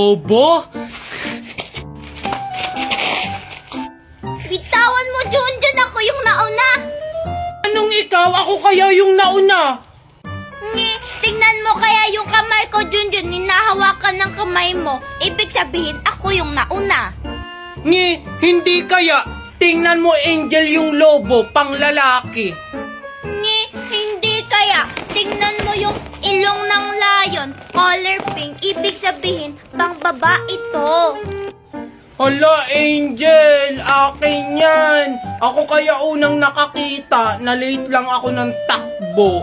lobo? Bitawan mo, Junjun! Ako yung nauna! Anong ikaw? Ako kaya yung nauna? Tingnan mo kaya yung kamay ko, Junjun. Hinahawakan ng kamay mo. Ibig sabihin, ako yung nauna. Hindi kaya. Tingnan mo, Angel, yung lobo, pang lalaki. Hindi kaya. Tingnan mo yung ilong ng lion, color pink. Ibig sabihin, pang babae ito. Hala, Angel, akin yan. Ako kaya unang nakakita, na late lang ako ng takbo.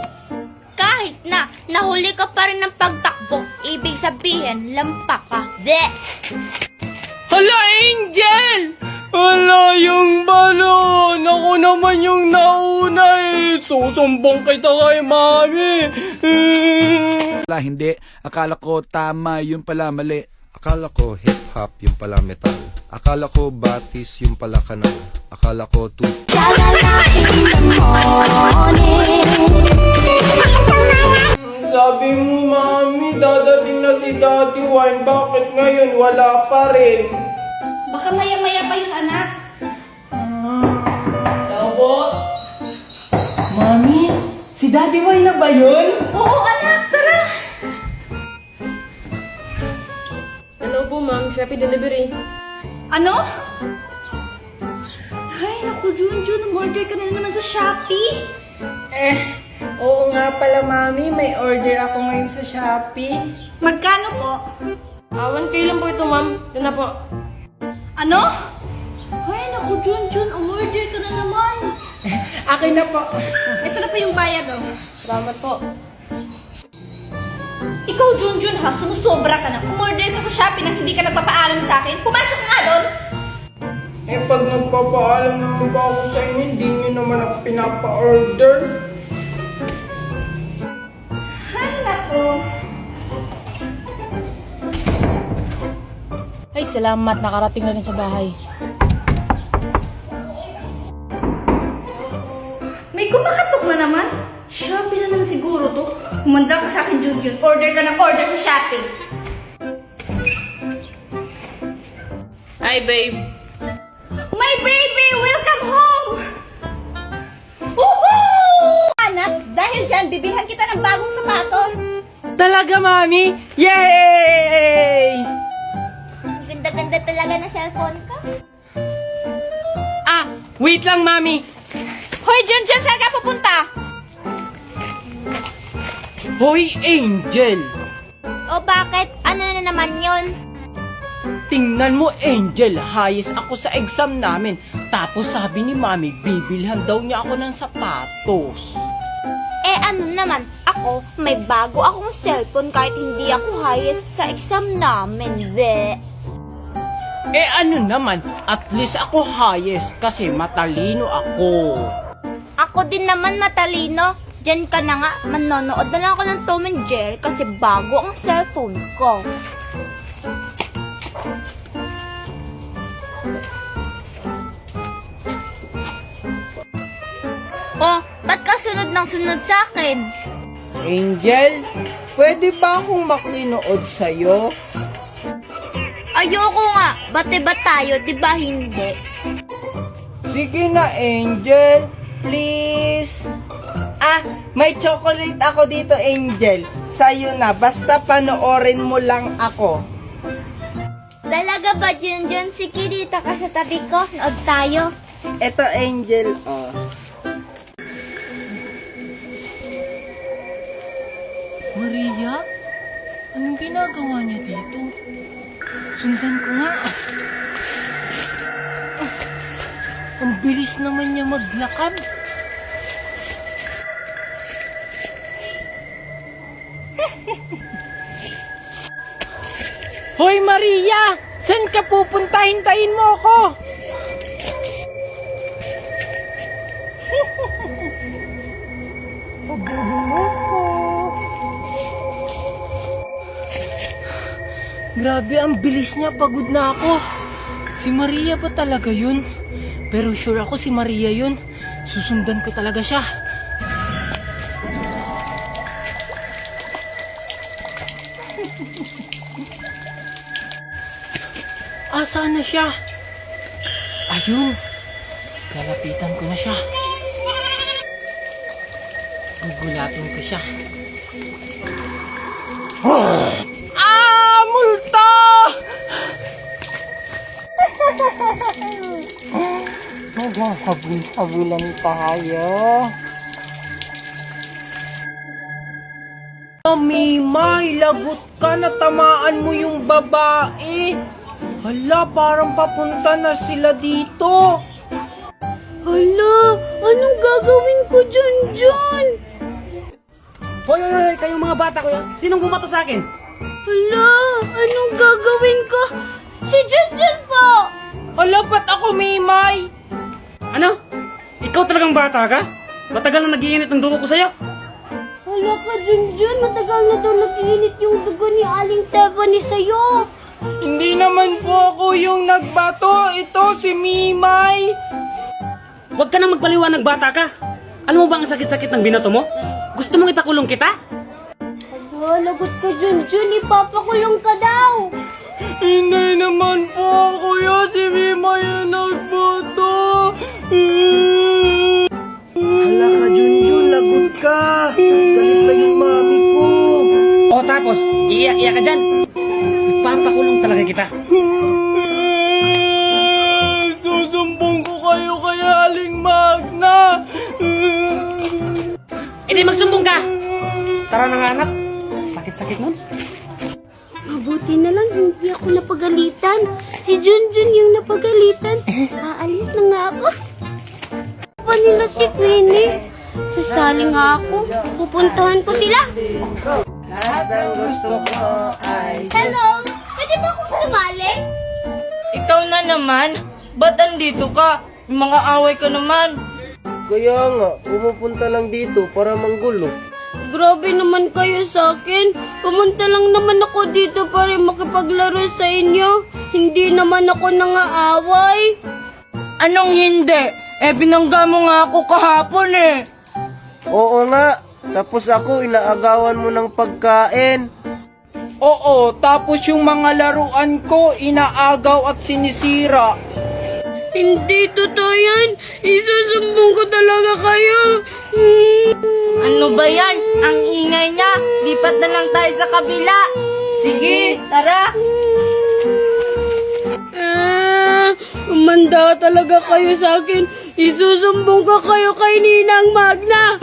Kahit na, nahuli ka pa rin ng pagtakbo. Ibig sabihin, lampak ka. Bleh! Hala, Angel! Hala, yung balon! Ako naman yung nauna eh! Susumbong kita kay Mami! Wala, hindi. Akala ko tama, yun pala mali. Akala ko hip-hop, yung pala metal. Akala ko batis, yung pala kanal. Akala ko Sabi mo, Mami, dadating na si Daddy Wine. Bakit ngayon wala pa rin? Baka maya-maya pa yung anak. Lobo? Mami, si Daddy Wine na ba yun? Oo, anak, tara! Hello po, ma'am. Shopee delivery. Ano? Ay, naku, Junjun. Umorder ka na naman sa Shopee. Oo nga pala, Mami. May order ako ngayon sa Shopee. Magkano po? 1K lang po ito, ma'am. Ito na po. Ano? Ay, naku, Junjun. Umorder ka na naman. Akin na po. Ito na po yung bayad, oh. Salamat po. Ikaw, Junjun, ha? Sumusobra ka na. Umorder ka sa Shopee nang hindi ka nagpapaalam sa akin. Pumasok ka nga doon. Pag nagpapaalam naman ba ako sa inyo, hindi nyo naman ako pinapa-order. Ay, naku. Ay, salamat. Nakarating na rin sa bahay. May kumakatok na naman. Shopee na naman siguro to. Humanda ka sa akin, Junjun. Order ka ng order sa Shopee. Hi, babe. My baby! Welcome home! Woohoo! Anak, dahil dyan, bibilhan kita ng bagong sapatos. Talaga, Mami? Yay! Ang ganda-ganda talaga na cellphone ka. Wait lang, Mami. Hoy, Junjun, saan ka pupunta? Hoy, Angel! O bakit? Ano na naman yon? Tingnan mo, Angel, hayes ako sa exam namin. Tapos sabi ni Mami, bibilhan daw niya ako ng sapatos. Ano naman, ako, may bago akong cellphone kahit hindi ako highest sa exam namin, be. Ano naman, at least ako hayes kasi matalino ako. Ako din naman matalino. Diyan ka na nga, manonood na lang ako ng Tom and Jerry kasi bago ang cellphone ko. Oh, ba't ka sunod ng sunod sa akin? Angel, pwede ba akong makinood sa'yo? Ayoko nga, bate ba tayo, di ba hindi? Sige na, Angel. Please. May chocolate ako dito, Angel. Sa'yo na, basta panoorin mo lang ako. Talaga ba, Junjun? Sige, dito ka sa tabi ko. Nood tayo. Eto, Angel, oh. Maria? Anong ginagawa niya dito? Sundan ko nga. Ang bilis naman niya maglakad. Hoy, Maria! Saan ka pupunta? Hintayin mo ako! Grabe, ang bilis niya. Pagod na ako. Si Maria ba talaga yun? Pero sure ako si Maria yun. Susundan ko talaga siya. Asaan na siya? Ayun. Lalapitan ko na siya. Gugulatin ko siya. Multa! Maghahabol-habulan tayo. Mimay, lagot ka, natamaan mo yung babae. Hala, parang papunta na sila dito. Hala, anong gagawin ko, Junjun? Hoy, kayong mga bata ko yan. Sinong bumato sa akin? Hala, anong gagawin ko? Si Junjun po! Hala, ba't ako, Mimay? Ano? Ikaw talagang bata ka? Matagal na nag-iinit ang dugo ko sa'yo. Hala ka, Junjun, matagal na daw nag-iinit yung dugo ni Aling Tebani sa'yo. Hindi naman po ako yung nagbato. Ito si Mimay. Huwag ka nang magpaliwanag, bata ka. Alam mo ba ang sakit-sakit ng binato mo? Gusto mong ipakulong kita? Hala, lagot ka, Junjun, ipapakulong ka daw. Hindi naman po kuya, si Mimay yung nagbato. Hala ka, Junjun, lagot ka. Galit na yung mami ko. O tapos, iiyak-iyak ka dyan. Ipapakulong talaga kita. Susumbong ko kayo kay Aling Magna. E di magsumbong ka! Tara na nga, anak. Sakit-sakit nun. Mabuti na lang hindi ako napagalitan. Si Junjun yung napagalitan. Aalis na nga ako. Pa nila si Queenie. Sasali nga ako. Pupuntahan ko sila. Hello? Pwede ba akong sumali? Ikaw na naman? Ba't andito ka? Yung mga away ka naman. Kaya nga, pumupunta lang dito para manggulo. Grabe naman kayo sa akin. Pumunta lang naman ako dito para makipaglaro sa inyo. Hindi naman ako nangaaway. Anong hindi? Binangga mo nga ako kahapon eh. Oo nga, tapos ako inaagawan mo ng pagkain. Oo, tapos yung mga laruan ko inaagaw at sinisira. Hindi totoo yan. Isusumbong ko talaga kayo. Ano ba yan? Ang ingay niya. Lipat na lang tayo sa kabila. Sige, tara. Umanda talaga kayo sa akin. Isusumbong ko kayo kay Ninang Magna.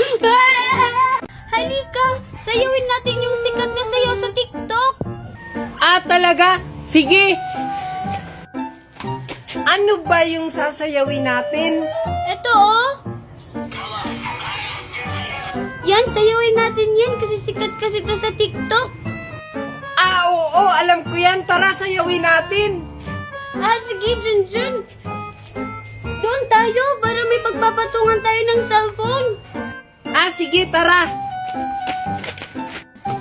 Halika, sayawin natin yung sikat na sayaw sa TikTok. Talaga? Sige. Ano ba yung sasayawin natin? Ito oh. Yan, sayawin natin yan kasi sikat kasi to sa TikTok. Oo, alam ko yan. Tara, sayawin natin. Sige, Junjun. Doon tayo para may pagpapatungan tayo ng cellphone. Sige, tara.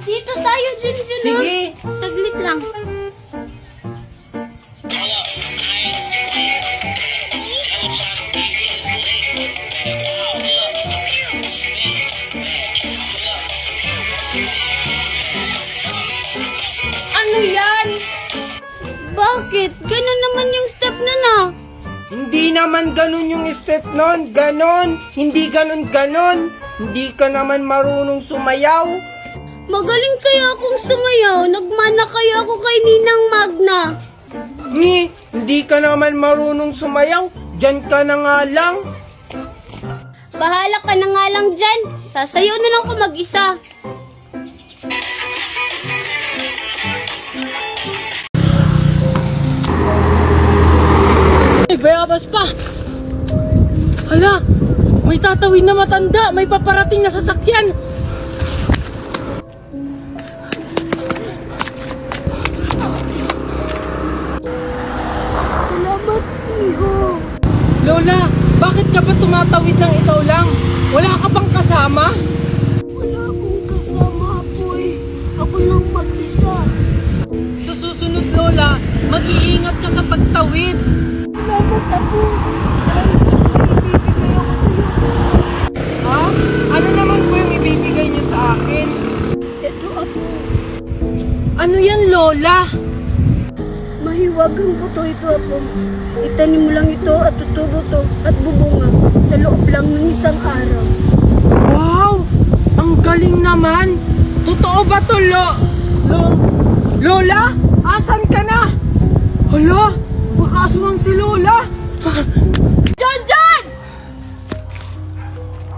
Dito tayo, Junjun. Sige. Saglit lang. Ano yan? Bakit? Ganun naman yung step na na. Hindi naman ganun yung step nun. Ganon. Hindi ganon. Hindi ka naman marunong sumayaw. Magaling kaya akong sumayaw. Nagmana kaya ako kay Ninang Magna. Hindi ka naman marunong sumayaw. Diyan ka na nga lang. Bahala ka na nga lang dyan. Sasayaw na lang ako mag-isa. Bayabas pa. Hala, may tatawid na matanda. May paparating na sasakyan. Salamat, Iho. Lola, bakit ka ba tumatawid ng ikaw lang? Wala ka bang kasama? Wala akong kasama, Apoy. Ako lang mag-isa. Sa susunod, Lola, mag-iingat ka sa pagtawid. Salamat, Apo. Dahil may ibibigay ako sa'yo. Ha? Ano naman po yung ibibigay niyo sa akin? Ito, Apo. Ano yan, Lola? Mahiwa mahiwagang buto ito, Apo. Itanim mo lang ito at tutubo to at bubunga sa loob lang ng isang araw. Wow! Ang galing naman! Totoo ba to, Lola? Asan ka na? Hala! Baka aswang si Lola! John John!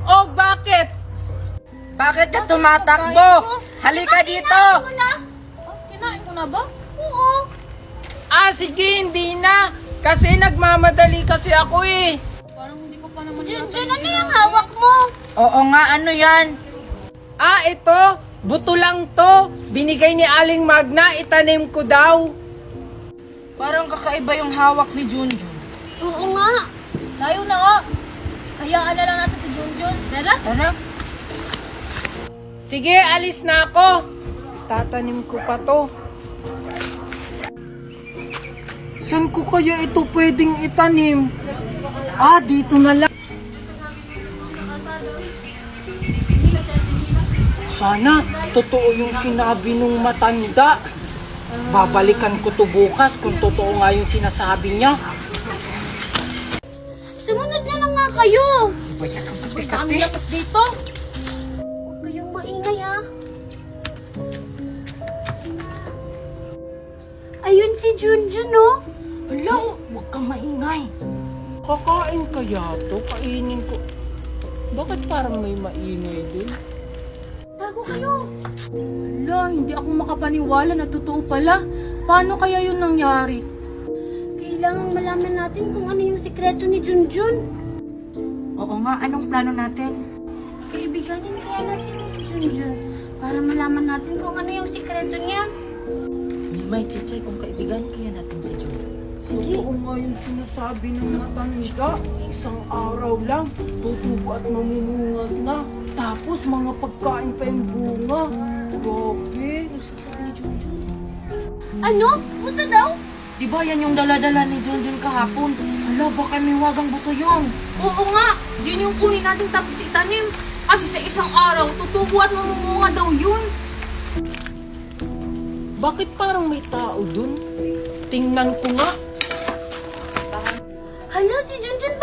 Oh, bakit? Bakit ka tumatakbo? Halika dito! Kinain ko na ba? Oo. Ah, sige, hindi na. Kasi nagmamadali kasi ako eh. John John, ano yung hawak mo? Oo nga, ano yan? Ah, ito. Buto lang to. Binigay ni Aling Magna, itanim ko daw. Parang kakaiba yung hawak ni Junjun. Oo nga. Tayo na nga. Hayaan na lang natin si John John. Tara. Tara. Sige, alis na ako. Tatanim ko pa to. Saan ko kaya ito pwedeng itanim? Ah, dito na lang. Sana, totoo yung sinabi nung matanda. Babalikan ko to bukas kung totoo nga yung sinasabi niya. Sumunod na lang nga kayo. Diba yan ang Ang kati-kati? lapit dito. Huwag kayong maingay ha. Ayun si Junjun oh. Hala, huwag kang maingay. Kakain kaya to? Kainin ko. Bakit parang may maingay din? Tago kayo. Hala, hindi ako makapaniwala na totoo pala. Paano kaya yun nangyari? Kailangan malaman natin kung ano yung sikreto ni Junjun. Oo nga, anong plano natin? Kaibiganin kaya natin si Junjun para malaman natin kung ano yung sikreto niya. May chichay kung kaibigan kaya natin si Jun. Sige. Oo nga yung sinasabi ng matanda. Isang araw lang, tutubo at mamumungag na. Tapos mga pagkain pa yung bunga. Grabe. Ano? Buto daw? Diba yan yung daladala ni Junjun kahapon? Hala, baka may wagang buto yun. Oo nga, yun yung kunin natin tapos itanim. Kasi sa isang araw, tutubo at mamumunga daw yun. Bakit parang may tao dun? Tingnan ko nga. Hala, si Junjun